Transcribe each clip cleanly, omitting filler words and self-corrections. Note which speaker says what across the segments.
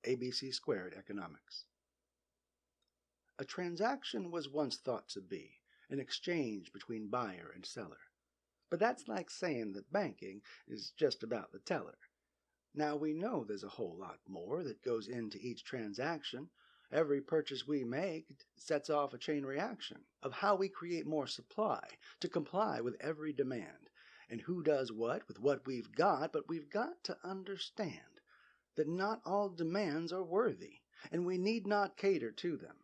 Speaker 1: ABC Squared Economics. A transaction was once thought to be an exchange between buyer and seller. But that's like saying that banking is just about the teller. Now we know there's a whole lot more that goes into each transaction. Every purchase we make sets off a chain reaction of how we create more supply to comply with every demand, and who does what with what we've got. But we've got to understand that not all demands are worthy, and we need not cater to them.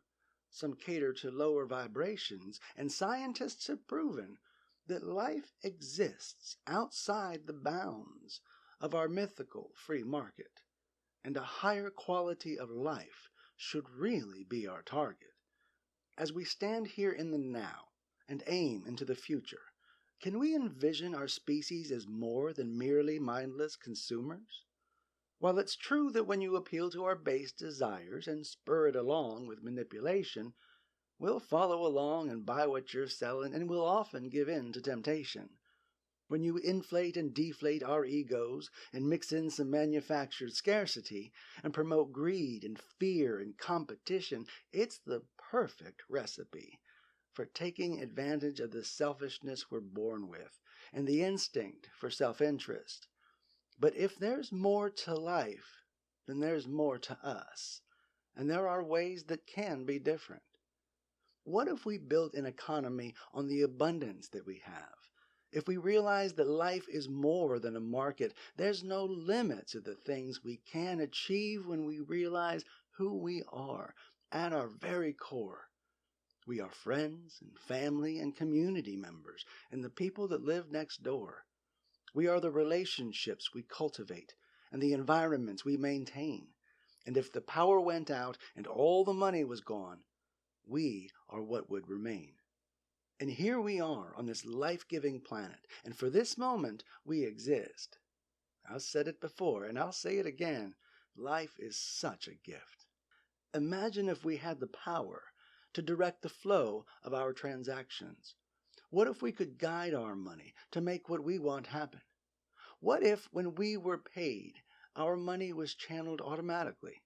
Speaker 1: Some cater to lower vibrations, and scientists have proven that life exists outside the bounds of our mythical free market, and a higher quality of life should really be our target. As we stand here in the now and aim into the future, can we envision our species as more than merely mindless consumers? While it's true that when you appeal to our base desires and spur it along with manipulation, we'll follow along and buy what you're selling, and we'll often give in to temptation. When you inflate and deflate our egos and mix in some manufactured scarcity and promote greed and fear and competition, it's the perfect recipe for taking advantage of the selfishness we're born with and the instinct for self-interest. But if there's more to life, then there's more to us, and there are ways that can be different. What if we built an economy on the abundance that we have? If we realize that life is more than a market, there's no limit to the things we can achieve when we realize who we are at our very core. We are friends and family and community members and the people that live next door. We are the relationships we cultivate and the environments we maintain. And if the power went out and all the money was gone, we are what would remain. And here we are on this life-giving planet, and for this moment we exist. I've said it before, and I'll say it again. Life is such a gift. Imagine if we had the power to direct the flow of our transactions. What if we could guide our money to make what we want happen? What if, when we were paid, our money was channeled automatically?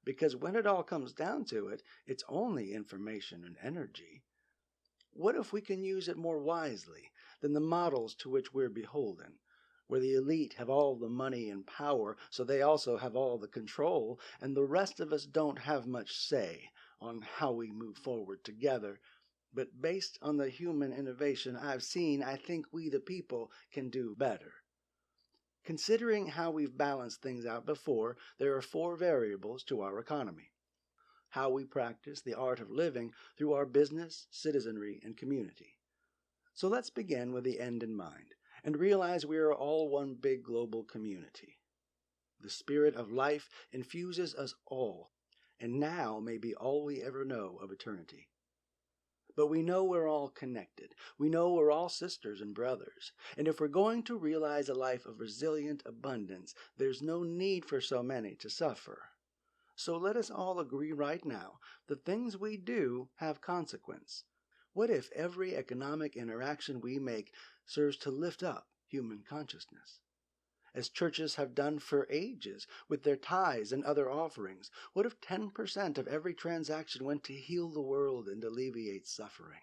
Speaker 1: Because when it all comes down to it, it's only information and energy. What if we can use it more wisely than the models to which we're beholden, where the elite have all the money and power, so they also have all the control, and the rest of us don't have much say on how we move forward together? But based on the human innovation I've seen, I think we the people can do better. Considering how we've balanced things out before, there are 4 variables to our economy. How we practice the art of living through our business, citizenry, and community. So let's begin with the end in mind and realize we are all one big global community. The spirit of life infuses us all, and now may be all we ever know of eternity. But we know we're all connected. We know we're all sisters and brothers. And if we're going to realize a life of resilient abundance, there's no need for so many to suffer. So let us all agree right now that things we do have consequence. What if every economic interaction we make serves to lift up human consciousness? As churches have done for ages with their tithes and other offerings, what if 10% of every transaction went to heal the world and alleviate suffering?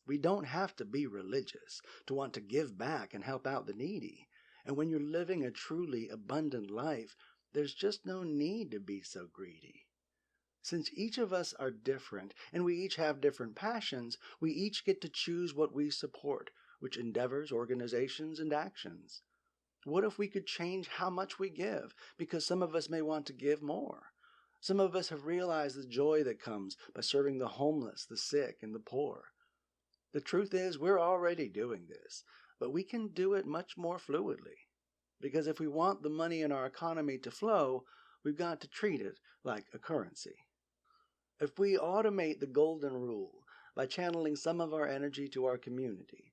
Speaker 1: We don't have to be religious to want to give back and help out the needy. And when you're living a truly abundant life, there's just no need to be so greedy. Since each of us are different and we each have different passions, we each get to choose what we support, which endeavors, organizations, and actions. What if we could change how much we give? Because some of us may want to give more. Some of us have realized the joy that comes by serving the homeless, the sick, and the poor. The truth is, we're already doing this, but we can do it much more fluidly. Because if we want the money in our economy to flow, we've got to treat it like a currency. If we automate the golden rule by channeling some of our energy to our community,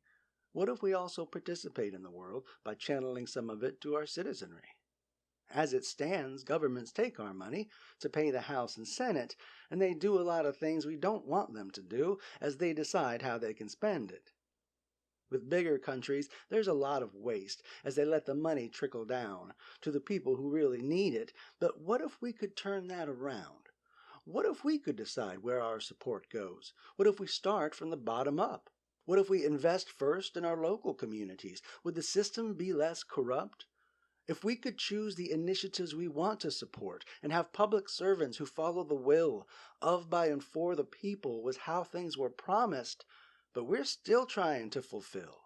Speaker 1: what if we also participate in the world by channeling some of it to our citizenry? As it stands, governments take our money to pay the House and Senate, and they do a lot of things we don't want them to do as they decide how they can spend it. With bigger countries, there's a lot of waste as they let the money trickle down to the people who really need it. But what if we could turn that around? What if we could decide where our support goes? What if we start from the bottom up? What if we invest first in our local communities? Would the system be less corrupt? If we could choose the initiatives we want to support and have public servants who follow the will of, by, and for the people was how things were promised, but we're still trying to fulfill.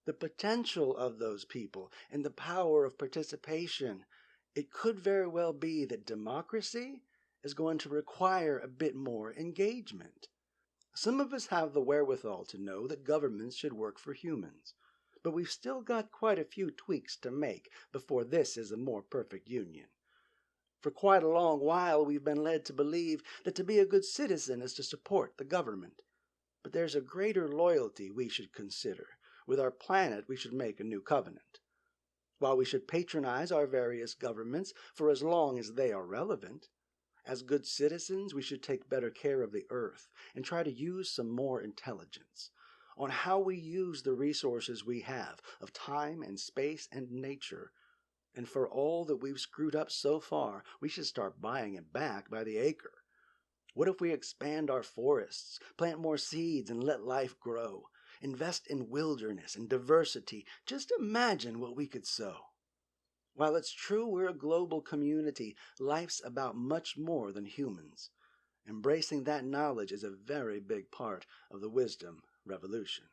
Speaker 1: The potential of those people and the power of participation, it could very well be that democracy is going to require a bit more engagement. Some of us have the wherewithal to know that governments should work for humans, but we've still got quite a few tweaks to make before this is a more perfect union. For quite a long while we've been led to believe that to be a good citizen is to support the government. But there's a greater loyalty we should consider. With our planet we should make a new covenant. While we should patronize our various governments for as long as they are relevant, as good citizens we should take better care of the earth and try to use some more intelligence on how we use the resources we have of time and space and nature. And for all that we've screwed up so far, we should start buying it back by the acre. What if we expand our forests, plant more seeds and let life grow, invest in wilderness and diversity? Just imagine what we could sow. While it's true we're a global community, life's about much more than humans. Embracing that knowledge is a very big part of the wisdom revolution.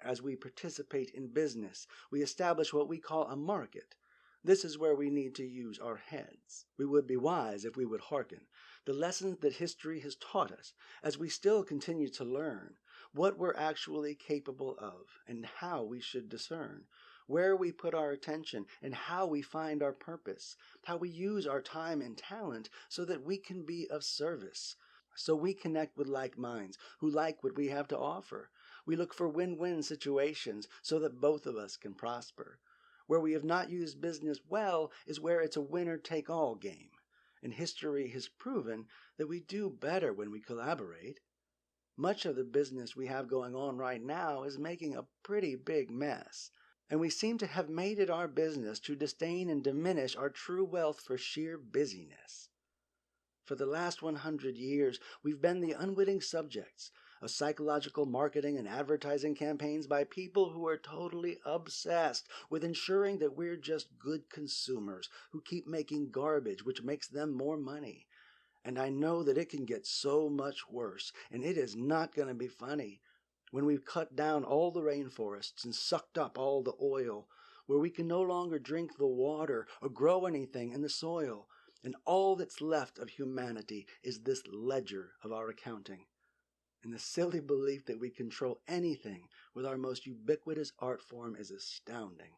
Speaker 1: As we participate in business, we establish what we call a market. This is where we need to use our heads. We would be wise if we would hearken the lessons that history has taught us as we still continue to learn what we're actually capable of and how we should discern, where we put our attention and how we find our purpose, how we use our time and talent so that we can be of service, so we connect with like minds who like what we have to offer. We look for win-win situations so that both of us can prosper. Where we have not used business well is where it's a winner-take-all game, and history has proven that we do better when we collaborate. Much of the business we have going on right now is making a pretty big mess, and we seem to have made it our business to disdain and diminish our true wealth for sheer busyness. For the last 100 years, we've been the unwitting subjects of psychological marketing and advertising campaigns by people who are totally obsessed with ensuring that we're just good consumers who keep making garbage which makes them more money. And I know that it can get so much worse, and it is not going to be funny. When we've cut down all the rainforests and sucked up all the oil, where we can no longer drink the water or grow anything in the soil, and all that's left of humanity is this ledger of our accounting. And the silly belief that we control anything with our most ubiquitous art form is astounding.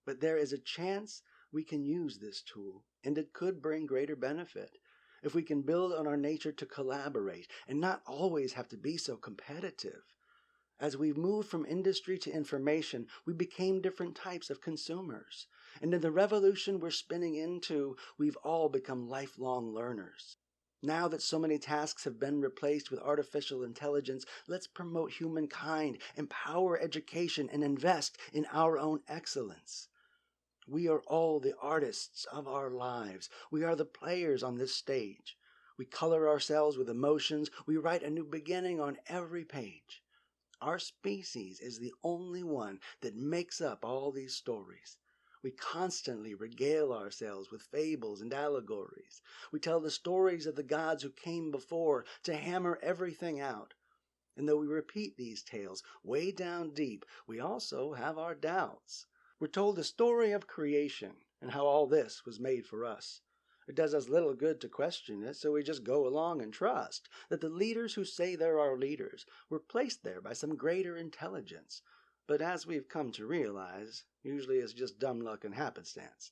Speaker 1: But there is a chance we can use this tool, and it could bring greater benefit if we can build on our nature to collaborate and not always have to be so competitive. As we've moved from industry to information, we became different types of consumers. And in the revolution we're spinning into, we've all become lifelong learners. Now that so many tasks have been replaced with artificial intelligence, let's promote humankind, empower education, and invest in our own excellence. We are all the artists of our lives. We are the players on this stage. We color ourselves with emotions. We write a new beginning on every page. Our species is the only one that makes up all these stories. We constantly regale ourselves with fables and allegories. We tell the stories of the gods who came before to hammer everything out. And though we repeat these tales way down deep, we also have our doubts. We're told the story of creation and how all this was made for us. It does us little good to question it, so we just go along and trust that the leaders who say they're our leaders were placed there by some greater intelligence. But as we've come to realize, usually it's just dumb luck and happenstance.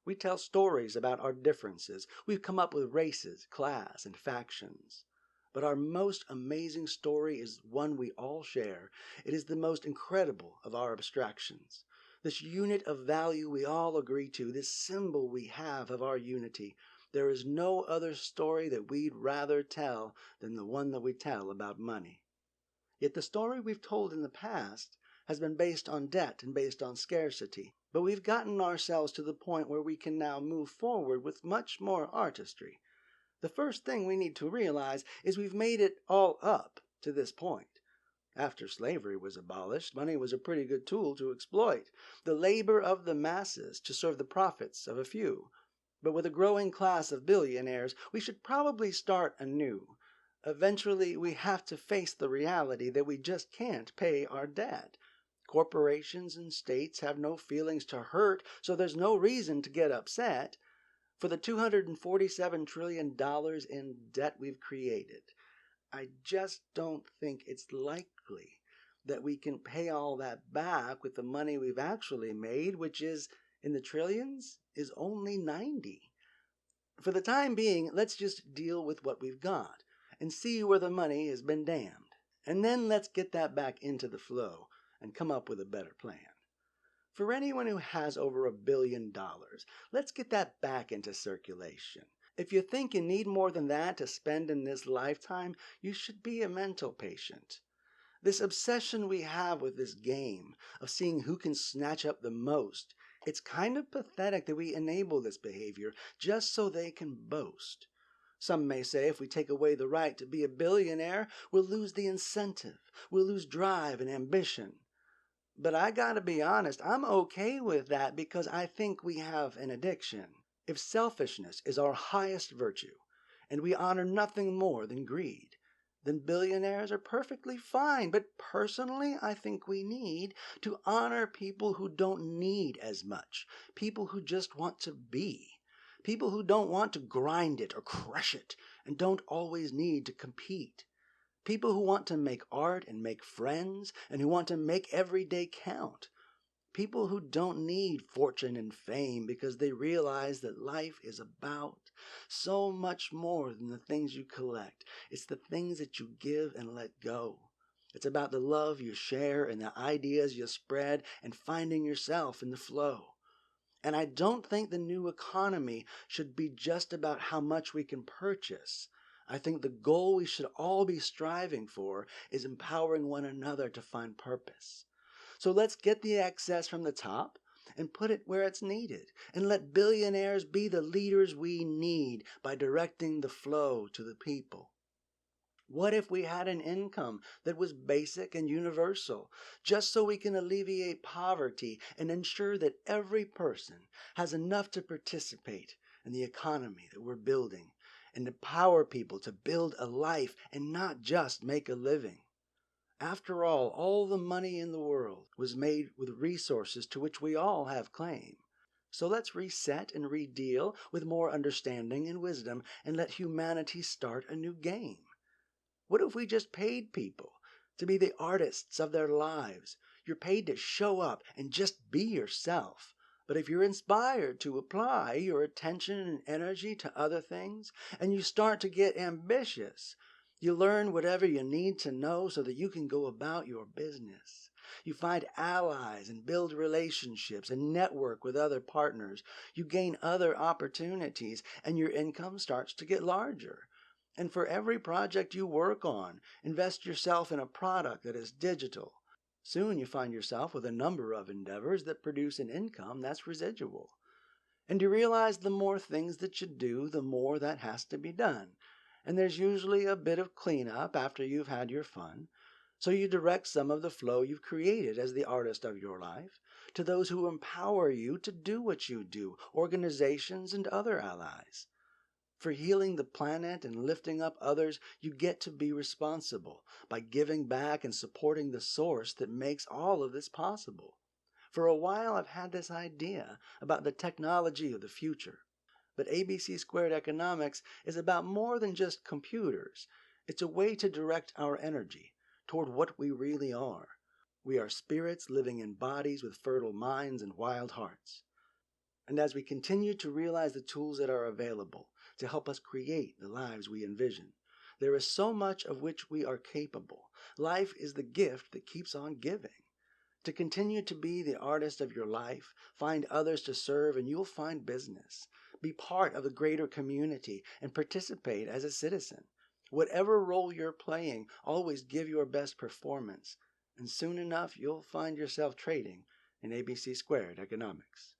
Speaker 1: We tell stories about our differences. We've come up with races, class, and factions. But our most amazing story is one we all share. It is the most incredible of our abstractions. This unit of value we all agree to, this symbol we have of our unity. There is no other story that we'd rather tell than the one that we tell about money. Yet the story we've told in the past has been based on debt and based on scarcity. But we've gotten ourselves to the point where we can now move forward with much more artistry. The first thing we need to realize is we've made it all up to this point. After slavery was abolished, money was a pretty good tool to exploit the labor of the masses to serve the profits of a few. But with a growing class of billionaires, we should probably start anew. Eventually, we have to face the reality that we just can't pay our debt. Corporations and states have no feelings to hurt, so there's no reason to get upset. For the $247 trillion in debt we've created, I just don't think it's likely that we can pay all that back with the money we've actually made, which is, in the trillions, is only 90. For the time being, let's just deal with what we've got and see where the money has been damned. And then let's get that back into the flow and come up with a better plan. For anyone who has over $1 billion, let's get that back into circulation. If you think you need more than that to spend in this lifetime, you should be a mental patient. This obsession we have with this game of seeing who can snatch up the most, it's kind of pathetic that we enable this behavior just so they can boast. Some may say if we take away the right to be a billionaire, we'll lose the incentive, we'll lose drive and ambition. But I gotta be honest, I'm okay with that because I think we have an addiction. If selfishness is our highest virtue, and we honor nothing more than greed, then billionaires are perfectly fine. But personally, I think we need to honor people who don't need as much, people who just want to be, people who don't want to grind it or crush it, and don't always need to compete. People who want to make art and make friends, and who want to make every day count. People who don't need fortune and fame because they realize that life is about so much more than the things you collect. It's the things that you give and let go. It's about the love you share and the ideas you spread and finding yourself in the flow. And I don't think the new economy should be just about how much we can purchase. I think the goal we should all be striving for is empowering one another to find purpose. So let's get the excess from the top and put it where it's needed, and let billionaires be the leaders we need by directing the flow to the people. What if we had an income that was basic and universal, just so we can alleviate poverty and ensure that every person has enough to participate in the economy that we're building, and empower people to build a life and not just make a living? After all the money in the world was made with resources to which we all have claim. So let's reset and redeal with more understanding and wisdom and let humanity start a new game. What if we just paid people to be the artists of their lives? You're paid to show up and just be yourself. But if you're inspired to apply your attention and energy to other things, and you start to get ambitious, you learn whatever you need to know so that you can go about your business. You find allies and build relationships and network with other partners. You gain other opportunities and your income starts to get larger. And for every project you work on, invest yourself in a product that is digital. Soon you find yourself with a number of endeavors that produce an income that's residual. And you realize the more things that you do, the more that has to be done. And there's usually a bit of cleanup after you've had your fun. So you direct some of the flow you've created as the artist of your life to those who empower you to do what you do, organizations and other allies. For healing the planet and lifting up others, you get to be responsible by giving back and supporting the source that makes all of this possible. For a while I've had this idea about the technology of the future. But ABC Squared Economics is about more than just computers. It's a way to direct our energy toward what we really are. We are spirits living in bodies with fertile minds and wild hearts. And as we continue to realize the tools that are available to help us create the lives we envision, there is so much of which we are capable. Life is the gift that keeps on giving. To continue to be the artist of your life, find others to serve, and you'll find business. Be part of the greater community and participate as a citizen. Whatever role you're playing, always give your best performance, and soon enough you'll find yourself trading in ABC squared economics.